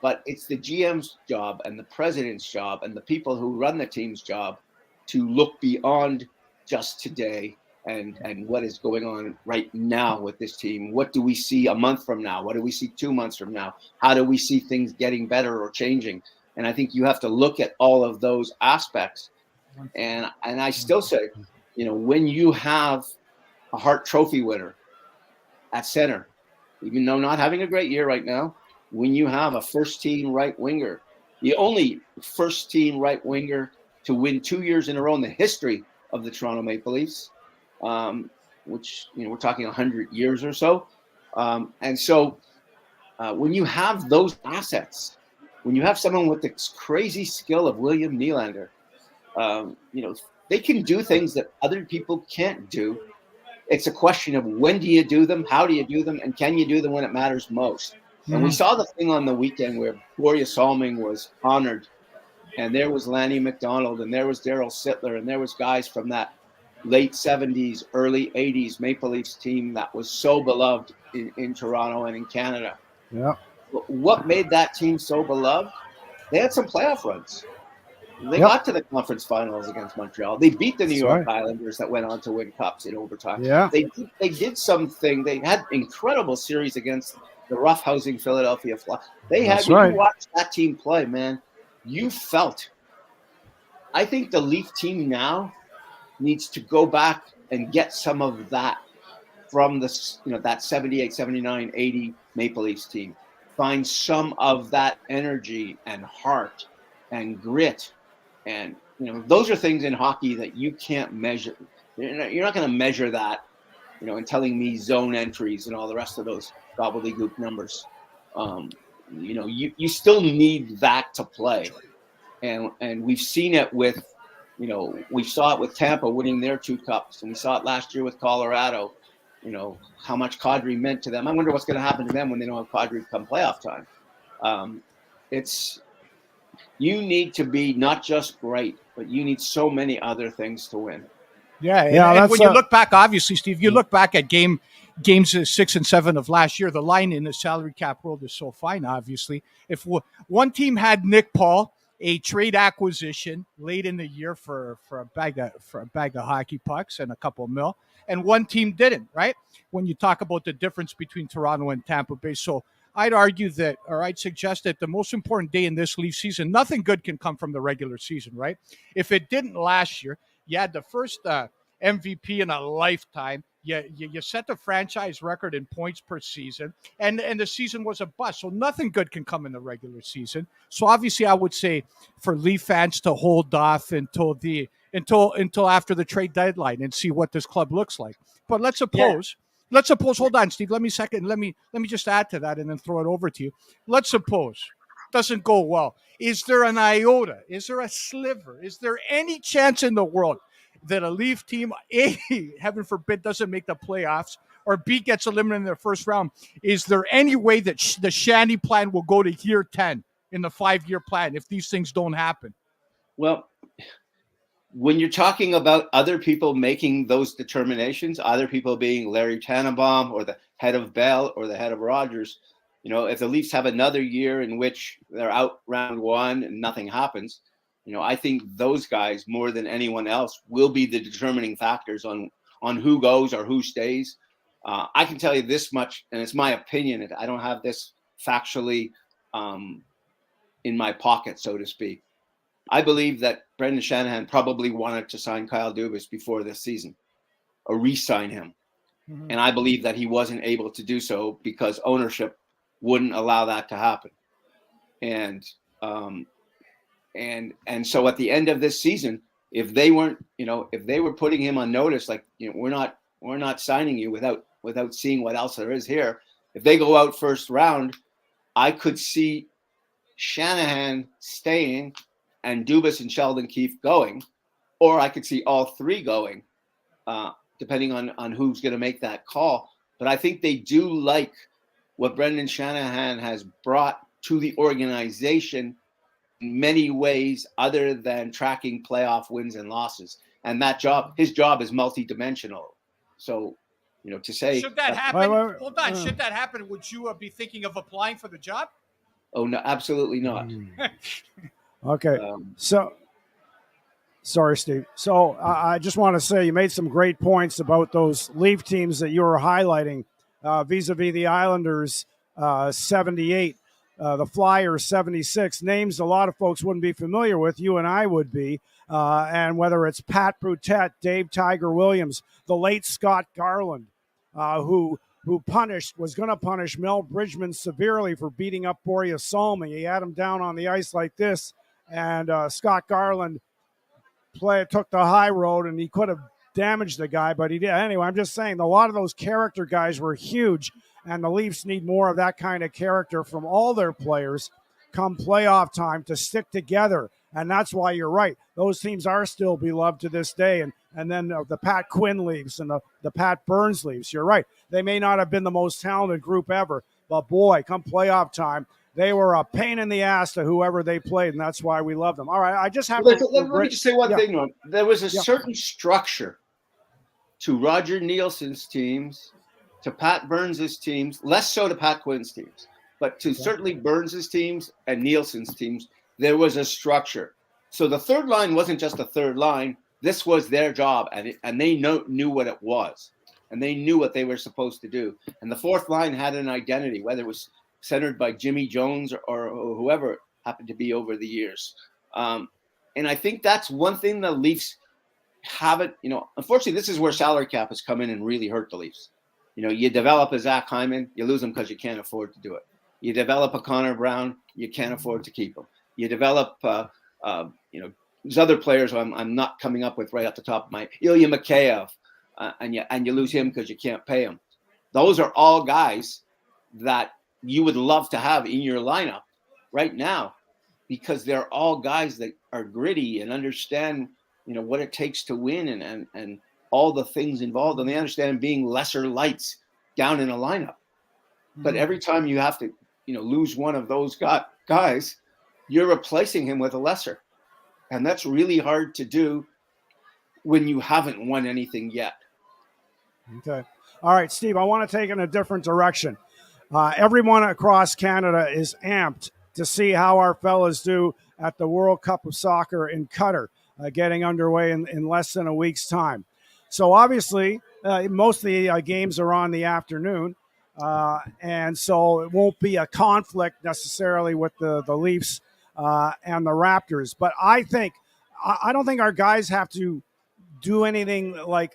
But it's the GM's job and the president's job and the people who run the team's job to look beyond just today and what is going on right now with this team. What do we see a month from now? What do we see 2 months from now? How do we see things getting better or changing? And I think you have to look at all of those aspects. And I still say, when you have a Hart Trophy winner at center, even though not having a great year right now, when you have a first-team right winger, the only first-team right winger to win 2 years in a row in the history of the Toronto Maple Leafs, which, we're talking 100 years or so. And so when you have those assets, when you have someone with the crazy skill of William Nylander, they can do things that other people can't do. It's a question of when do you do them, how do you do them, and can you do them when it matters most? And we saw the thing on the weekend where Gloria Salming was honored, and there was Lanny McDonald, and there was Darryl Sittler, and there was guys from that late 70s, early 80s Maple Leafs team that was so beloved in Toronto and in Canada. Yeah. What made that team so beloved? They had some playoff runs. They got to the conference finals against Montreal. They beat the New York Islanders that went on to win cups in overtime. Yeah. They did something. They had incredible series against the roughhousing Philadelphia Flyers. They had, when you watch that team play, man, you felt. I think the Leaf team now needs to go back and get some of that from that 78, 79, 80 Maple Leafs team. Find some of that energy and heart and grit. And, those are things in hockey that you can't measure. You're not going to measure that, in telling me zone entries and all the rest of those gobbledygook numbers. You still need that to play. And we've seen it with, we saw it with Tampa winning their 2 cups, and we saw it last year with Colorado, how much Kadri meant to them. I wonder what's going to happen to them when they don't have Kadri come playoff time. You need to be not just great, but you need so many other things to win. Yeah. And when you look back, obviously, Steve, you look back at games 6 and 7 of last year, the line in the salary cap world is so fine, obviously. If one team had Nick Paul, a trade acquisition late in the year for a bag of hockey pucks and a couple of mil, and one team didn't, right? When you talk about the difference between Toronto and Tampa Bay. So I'd argue that, or I'd suggest that the most important day in this Leaf season, nothing good can come from the regular season, right? If it didn't last year, you had the first MVP in a lifetime. You set the franchise record in points per season, and the season was a bust. So nothing good can come in the regular season. So obviously, I would say for Leaf fans to hold off until after the trade deadline and see what this club looks like. But let's suppose. Let's suppose. Hold on, Steve. Let me just add to that and then throw it over to you. Let's suppose doesn't go well. Is there an iota? Is there a sliver? Is there any chance in the world that a Leaf team, A, heaven forbid, doesn't make the playoffs, or B, gets eliminated in the first round? Is there any way that the Shanny plan will go to year 10 in the 5-year plan if these things don't happen? Well, when you're talking about other people making those determinations, other people being Larry Tannenbaum or the head of Bell or the head of Rogers, if the Leafs have another year in which they're out round one and nothing happens, I think those guys more than anyone else will be the determining factors on who goes or who stays. I can tell you this much, and it's my opinion. I don't have this factually in my pocket, so to speak. I believe that Brendan Shanahan probably wanted to sign Kyle Dubas before this season or re-sign him. Mm-hmm. And I believe that he wasn't able to do so because ownership wouldn't allow that to happen. And so at the end of this season, if they weren't, if they were putting him on notice, like, we're not signing you without seeing what else there is here. If they go out first round, I could see Shanahan staying and Dubas and Sheldon Keefe going, or I could see all three going, depending on who's going to make that call. But I think they do like what Brendan Shanahan has brought to the organization in many ways other than tracking playoff wins and losses. And his job is multidimensional. So, to say... Should that happen? Hold on. Should that happen, would you be thinking of applying for the job? Oh, no, absolutely not. Okay. Sorry, Steve. So I just want to say you made some great points about those Leaf teams that you were highlighting vis-a-vis the Islanders, 78, the Flyers, 76. Names a lot of folks wouldn't be familiar with. You and I would be. And whether it's Pat Brutet, Dave Tiger Williams, the late Scott Garland, who was going to punish Mel Bridgman severely for beating up Borja Salmi. He had him down on the ice like this, and Scott Garland took the high road, and he could have damaged the guy, but he did. Anyway, I'm just saying a lot of those character guys were huge, and the Leafs need more of that kind of character from all their players come playoff time to stick together. And that's why you're right. Those teams are still beloved to this day. And then the Pat Quinn Leafs and the Pat Burns Leafs, you're right. They may not have been the most talented group ever, but boy, come playoff time, they were a pain in the ass to whoever they played, and that's why we love them. All right, I just have let me just say one thing, Norm. There was a certain structure to Roger Nielsen's teams, to Pat Burns' teams, less so to Pat Quinn's teams, but to certainly Burns' teams and Nielsen's teams, there was a structure. So the third line wasn't just a third line. This was their job, and they knew what it was, and they knew what they were supposed to do. And the fourth line had an identity, whether it was centered by Jimmy Jones or whoever it happened to be over the years. And I think that's one thing the Leafs haven't, unfortunately, this is where salary cap has come in and really hurt the Leafs. You develop a Zach Hyman, you lose him because you can't afford to do it. You develop a Connor Brown, you can't afford to keep him. You develop, there's other players I'm not coming up with right off the top of my Ilya Mikheyev, and you lose him because you can't pay him. Those are all guys that you would love to have in your lineup right now, because they're all guys that are gritty and understand, what it takes to win and all the things involved, and they understand being lesser lights down in a lineup. Mm-hmm. But every time you have to, lose one of those guys, you're replacing him with a lesser. And that's really hard to do when you haven't won anything yet. Okay. All right, Steve, I want to take in a different direction. Everyone across Canada is amped to see how our fellas do at the World Cup of Soccer in Qatar, getting underway in less than a week's time. So obviously, most of the games are on the afternoon, and so it won't be a conflict necessarily with the Leafs and the Raptors. But I don't think our guys have to do anything like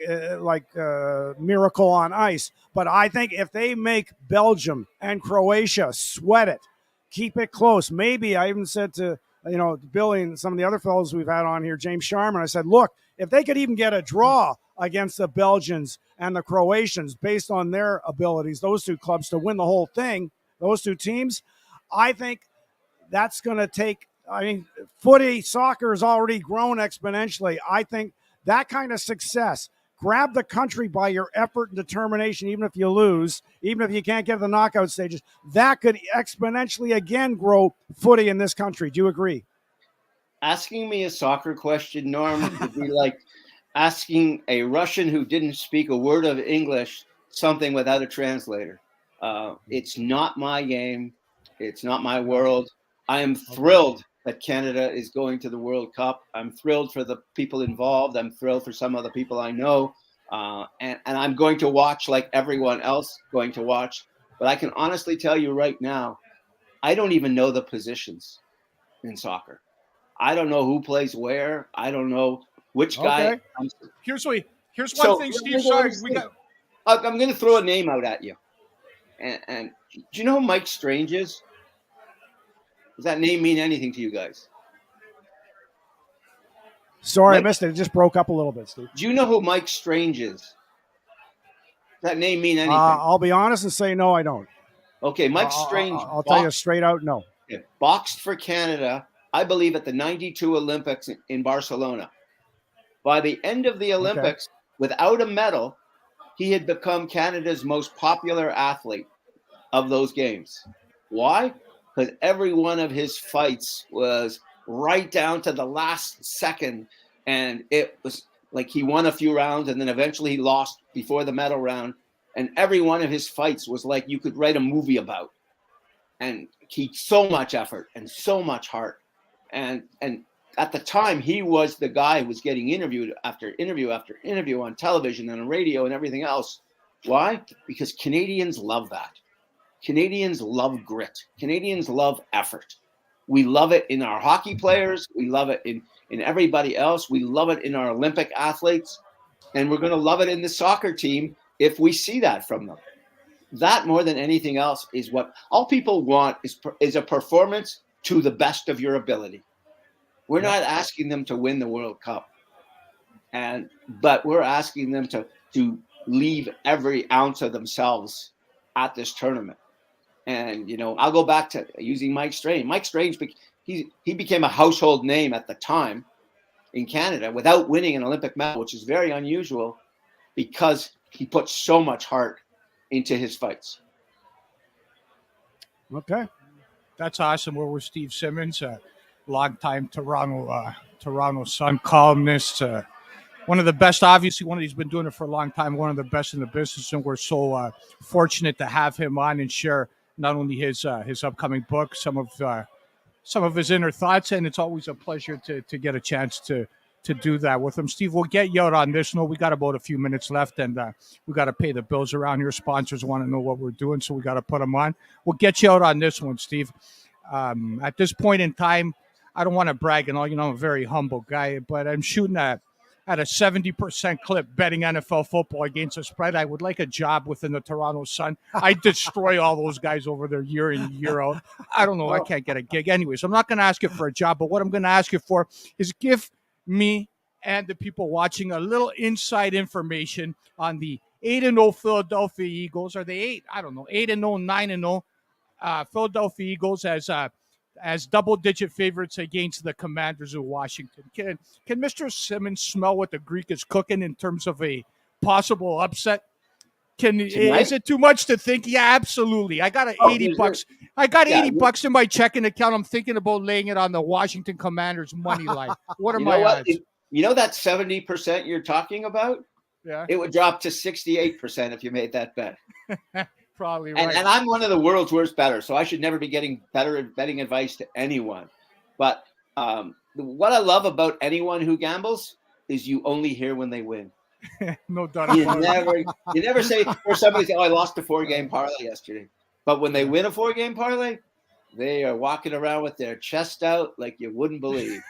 miracle on ice. But I think if they make Belgium and Croatia sweat it, keep it close. Maybe I even said to Billy and some of the other fellows we've had on here, James Sharman, I said, look, if they could even get a draw against the Belgians and the Croatians based on their abilities, those two clubs to win the whole thing, those two teams, I think that's going to take. I mean, soccer has already grown exponentially. I think that kind of success, grab the country by your effort and determination, even if you lose, even if you can't get to the knockout stages, that could exponentially again grow footy in this country. Do you agree? Asking me a soccer question, Norm, would be like asking a Russian who didn't speak a word of English something without a translator. It's not my game. It's not my world. I am thrilled that Canada is going to the World Cup. I'm thrilled for the people involved. I'm thrilled for some of the people I know. And I'm going to watch like everyone else going to watch. But I can honestly tell you right now, I don't even know the positions in soccer. I don't know who plays where. I don't know which guy. Okay. Here's one thing, Steve. Sorry, I'm going to throw a name out at you. And do you know who Mike Strange is? Does that name mean anything to you guys? Sorry, I missed it. It just broke up a little bit, Steve. Do you know who Mike Strange is? Does that name mean anything? I'll be honest and say no, I don't. Okay, Mike Strange. I'll tell you straight out, no. Boxed for Canada, I believe, at the 92 Olympics in Barcelona. By the end of the Olympics, without a medal, he had become Canada's most popular athlete of those games. Why? Because every one of his fights was right down to the last second. And it was like he won a few rounds and then eventually he lost before the medal round. And every one of his fights was like you could write a movie about. And so much effort and so much heart. And at the time, he was the guy who was getting interviewed after interview after interview on television and on radio and everything else. Why? Because Canadians love that. Canadians love grit. Canadians love effort. We love it in our hockey players. We love it in everybody else. We love it in our Olympic athletes. And we're going to love it in the soccer team if we see that from them. That more than anything else is what all people want is a performance to the best of your ability. We're not asking them to win the World Cup. But we're asking them to leave every ounce of themselves at this tournament. And, I'll go back to using Mike Strange. Mike Strange, he became a household name at the time in Canada without winning an Olympic medal, which is very unusual because he put so much heart into his fights. Okay. That's awesome. We're with Steve Simmons, a longtime Toronto Sun columnist. One of the best, obviously, he's been doing it for a long time, one of the best in the business. And we're so fortunate to have him on and share not only his upcoming book, some of his inner thoughts, and it's always a pleasure to get a chance to do that with him. Steve, we'll get you out on this. No, we got about a few minutes left, and we got to pay the bills around here. Sponsors want to know what we're doing, so we got to put them on. We'll get you out on this one, Steve. At this point in time, I don't want to brag and all. I'm a very humble guy, but I'm shooting at a 70% clip betting NFL football against the spread. I would like a job within the Toronto Sun. I destroy all those guys over there year in, year out. I don't know. I can't get a gig. Anyways, I'm not going to ask you for a job, but what I'm going to ask you for is give me and the people watching a little inside information on the 8-0 Philadelphia Eagles. Are they 8? I don't know. 8-0, 9-0 Philadelphia Eagles as double-digit favorites against the Commanders of Washington. Can Mr. Simmons smell what the Greek is cooking in terms of a possible upset? Is it too much to think? Yeah, absolutely. I got $80. I got $80 in my checking account. I'm thinking about laying it on the Washington Commanders money line. What are my odds? That 70% you're talking about? Yeah. It would drop to 68% if you made that bet. Probably right. And I'm one of the world's worst bettors, so I should never be getting better betting advice to anyone. But what I love about anyone who gambles is you only hear when they win. No doubt. You never say, or somebody say, "Oh, I lost a 4-game parlay yesterday." But when they win a 4-game parlay, They are walking around with their chest out like you wouldn't believe.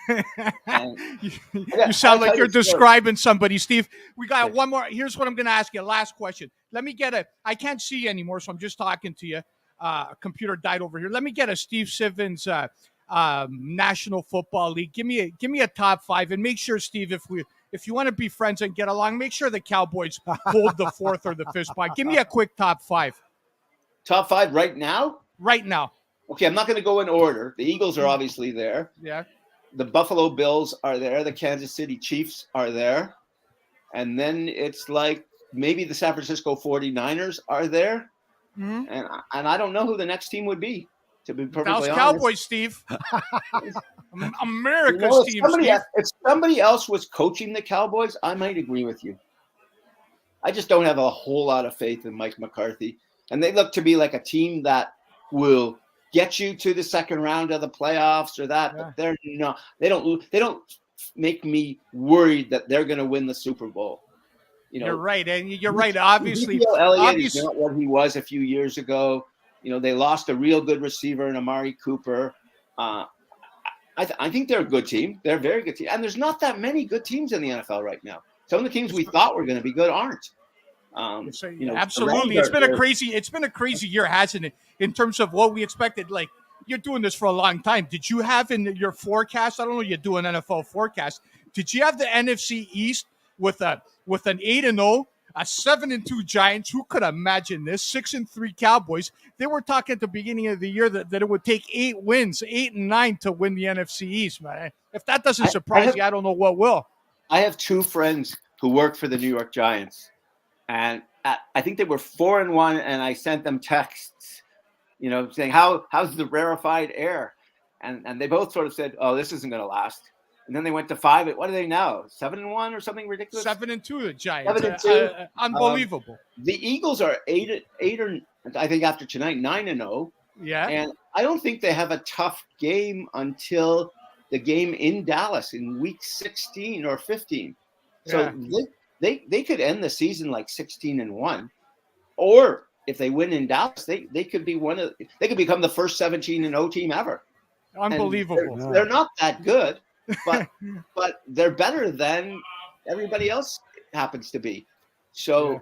And you sound like you're describing somebody, Steve. We got Yeah. one more. Here's what I'm going to ask you. Last question. Let me get I can't see you anymore, so I'm just talking to you. A computer died over here. Let me get a Steve Simmons National Football League. Give me a top 5, and make sure, Steve, if you want to be friends and get along, make sure the Cowboys hold the 4th or the 5th spot. Give me a quick top 5. Top 5 right now? Right now. Okay, I'm not going to go in order. The Eagles are obviously there. Yeah. The Buffalo Bills are there. The Kansas City Chiefs are there. And then it's like maybe the San Francisco 49ers are there. Mm-hmm. And I don't know who the next team would be, to be perfectly Dallas honest. Cowboys, Steve. America's team, Steve. If somebody else was coaching the Cowboys, I might agree with you. I just don't have a whole lot of faith in Mike McCarthy. And they look to be like a team that will get you to the second round of the playoffs or that, but they're not. They don't make me worried that they're going to win the Super Bowl. You know, you're right, and you're right. Obviously, Elliott is not what he was a few years ago. You know, they lost a real good receiver in Amari Cooper. I think they're a good team. They're a very good team, and there's not that many good teams in the NFL right now. Some of the teams we thought were going to be good aren't. Absolutely, it's been a crazy year, hasn't it? In terms of what we expected, like you're doing this for a long time. Did you have in your forecast? I don't know. You do an NFL forecast. Did you have the NFC East with an 8-0, a 7-2 Giants? Who could imagine this? 6-3 Cowboys. They were talking at the beginning of the year that it would take 8 wins, 8 and 9 to win the NFC East. Man, if that doesn't surprise you, I don't know what will. I have 2 friends who work for the New York Giants. And I think they were 4-1, and I sent them texts, you know, saying, how's the rarefied air? And they both sort of said, oh, this isn't going to last. And then they went to 5. What are they now? 7-1 or something ridiculous? 7-2, the Giants. 7-2. Unbelievable. The Eagles are 8 or I think after tonight, 9-0. Yeah. And I don't think they have a tough game until the game in Dallas in week 16 or 15. So they could end the season like 16-1, or if they win in Dallas, they could be they could become the first 17-0 team ever. Unbelievable. They're not that good, but they're better than everybody else happens to be. So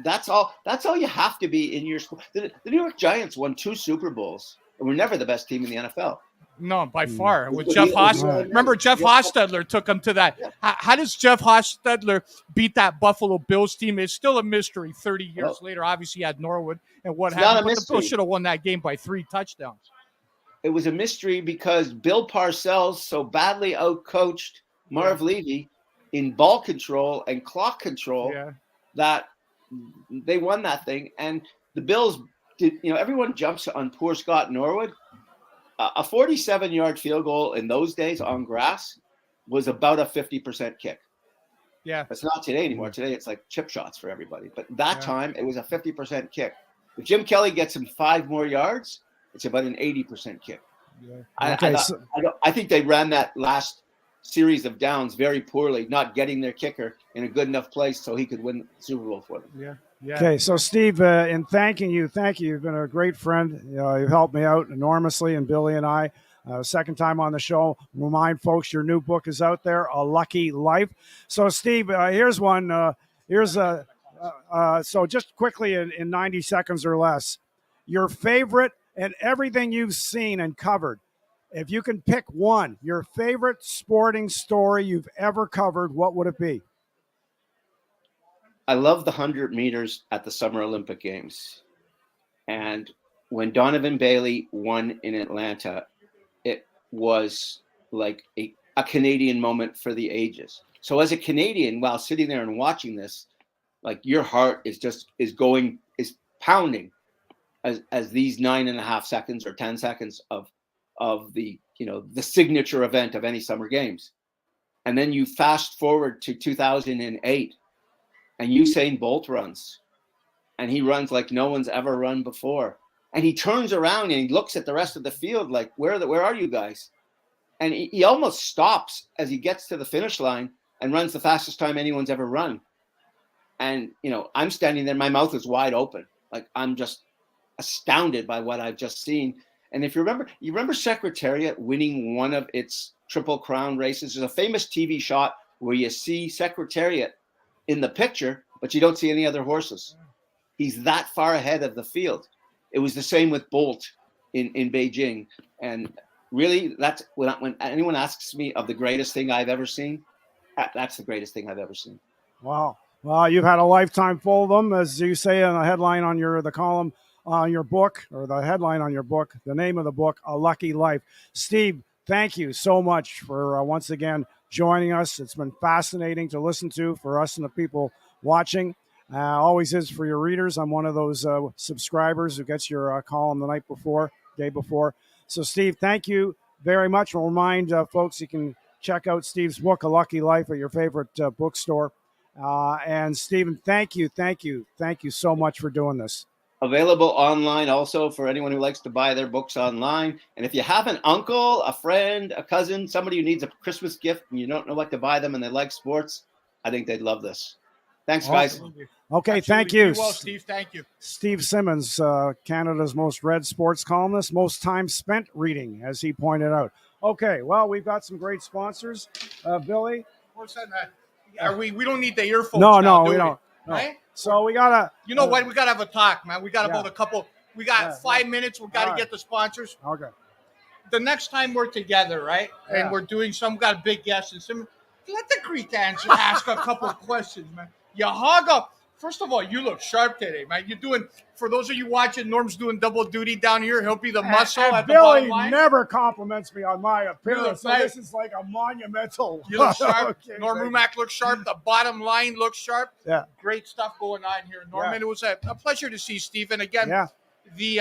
that's all you have to be in your sport. The New York Giants won 2 Super Bowls and were never the best team in the NFL. No, by far. With Jeff Hostetler. Remember, Jeff Hostetler took him to that. How does Jeff Hostetler beat that Buffalo Bills team? It's still a mystery 30 years later. Obviously, he had Norwood and what happened. But the Bills should have won that game by 3 touchdowns. It was a mystery because Bill Parcells so badly outcoached Marv Levy in ball control and clock control that they won that thing. And the Bills did, everyone jumps on poor Scott Norwood. A 47-yard field goal in those days on grass was about a 50% kick. Yeah. It's not today anymore. Today it's like chip shots for everybody. But that time it was a 50% kick. If Jim Kelly gets him 5 more yards, it's about an 80% kick. Yeah. I think they ran that last series of downs very poorly, not getting their kicker in a good enough place so he could win the Super Bowl for them. Yeah. Yeah. Okay, so Steve, in thanking you, thank you. You've been a great friend. You've helped me out enormously, and Billy and I. Second time on the show. Remind folks your new book is out there, A Lucky Life. So, Steve, here's one. So just quickly in 90 seconds or less, your favorite and everything you've seen and covered. If you can pick one, your favorite sporting story you've ever covered, what would it be? I love the 100 meters at the Summer Olympic Games. And when Donovan Bailey won in Atlanta, it was like a Canadian moment for the ages. So as a Canadian, while sitting there and watching this, like your heart is pounding as these 9.5 seconds or 10 seconds of the signature event of any Summer Games. And then you fast forward to 2008. And Usain Bolt runs, and he runs like no one's ever run before. And he turns around and he looks at the rest of the field like, where are you guys? And he almost stops as he gets to the finish line and runs the fastest time anyone's ever run. And, I'm standing there, my mouth is wide open. Like I'm just astounded by what I've just seen. And if you remember Secretariat winning one of its Triple Crown races. There's a famous TV shot where you see Secretariat in the picture, but you don't see any other horses. He's that far ahead of the field. It was the same with Bolt in Beijing. And really, that's when anyone asks me of the greatest thing I've ever seen, that's the greatest thing I've ever seen. Wow. Well, you've had a lifetime full of them, as you say in the headline on the column on your book, or the headline on your book, the name of the book, A Lucky Life. Steve, thank you so much for once again joining us. It's been fascinating to listen to for us and the people watching. Always is for your readers. I'm one of those subscribers who gets your column the day before. So, Steve, thank you very much. We'll remind folks you can check out Steve's book, A Lucky Life, at your favorite bookstore. And Stephen, thank you so much for doing this. Available online also for anyone who likes to buy their books online. And if you have an uncle, a friend, a cousin, somebody who needs a Christmas gift and you don't know what to buy them and they like sports, I think they'd love this. Thanks, guys. Okay, Absolutely. thank you. Well, Steve, thank you. Steve Simmons, Canada's most read sports columnist, most time spent reading, as he pointed out. Okay, well, we've got some great sponsors. Billy? What's that? We don't need the earphones. No, we don't. No. Right? So we gotta. You know what? We gotta have a talk, man. We got about a couple. We got 5 minutes. We gotta get the sponsors. Okay. The next time we're together, right, Yeah. and we're doing some, got a big guest, and some. Let the Greek ask a couple of questions, man. You hog up. First of all, you look sharp today, man. You're doing, for those of you watching, Norm's doing double duty down here. He'll be the muscle and at the bottom Billy line. never compliments me on my appearance, so nice. this is like a monumental. You look sharp. Okay, Norm Rumack looks sharp. The bottom line looks sharp. Yeah. Great stuff going on here, Norman. Yeah. It was a pleasure to see Stephen again. Yeah. The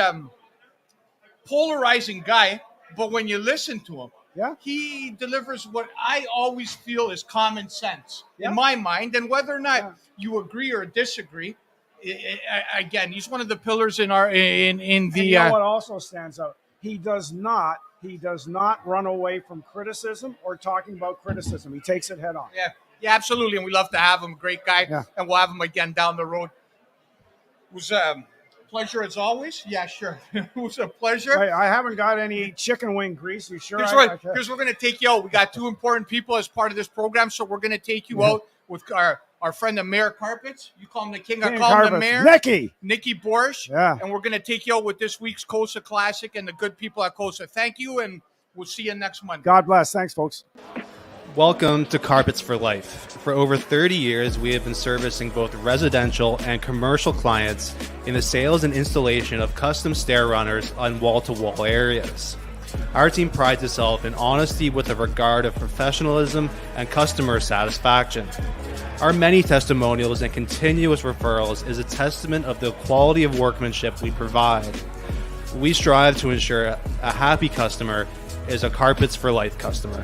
polarizing guy, but when you listen to him, he delivers what I always feel is common sense in my mind. And whether or not you agree or disagree, again, he's one of the pillars in our in the. And you know what also stands out? He does not run away from criticism or talking about criticism. He takes it head on. Yeah, absolutely, and we love to have him. Great guy, and we'll have him again down the road. It was a pleasure as always. Yeah, sure. It was a pleasure. I haven't got any chicken wing grease. You sure? Here's what we're going to take you out. We got two important people as part of this program, so we're going to take you out with our friend the Mayor Carpets. You call him the King. I call him the Mayor. Nikki Borsch. Yeah. And we're going to take you out with this week's Costa Classic and the good people at Costa. Thank you, and we'll see you next Monday. God bless. Thanks, folks. Welcome to Carpets for Life. For over 30 years, we have been servicing both residential and commercial clients in the sales and installation of custom stair runners on wall-to-wall areas. Our team prides itself in honesty with a regard of professionalism and customer satisfaction. Our many testimonials and continuous referrals is a testament of the quality of workmanship we provide. We strive to ensure a happy customer is a Carpets for Life customer.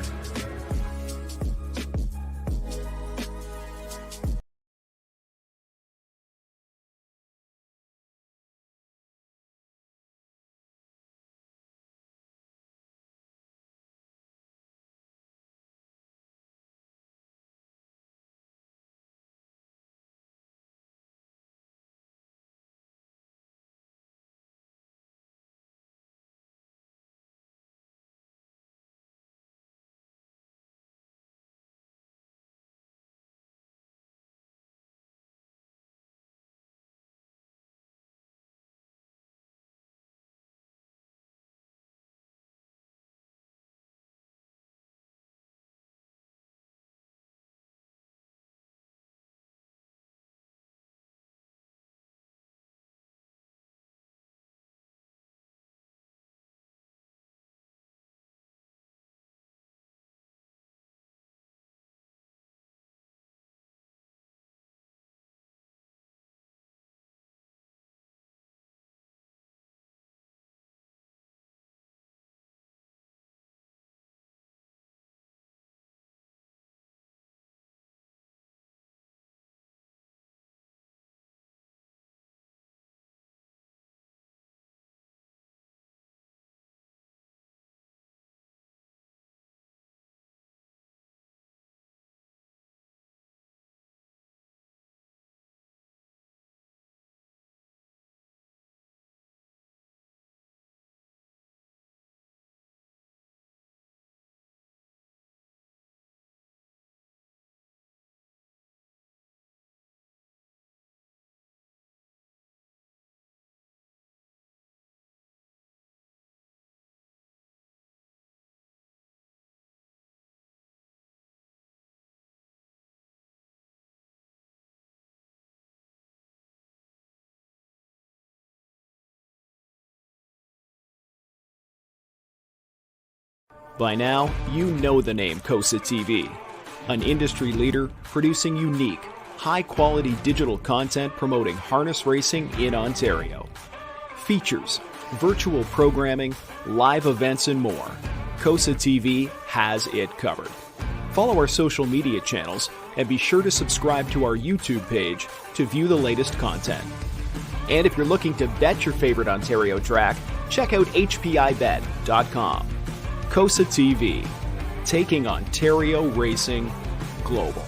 By now, you know the name COSA TV, an industry leader producing unique, high-quality digital content promoting harness racing in Ontario. Features, virtual programming, live events, and more. COSA TV has it covered. Follow our social media channels and be sure to subscribe to our YouTube page to view the latest content. And if you're looking to bet your favorite Ontario track, check out hpibet.com. COSA TV, taking Ontario racing global.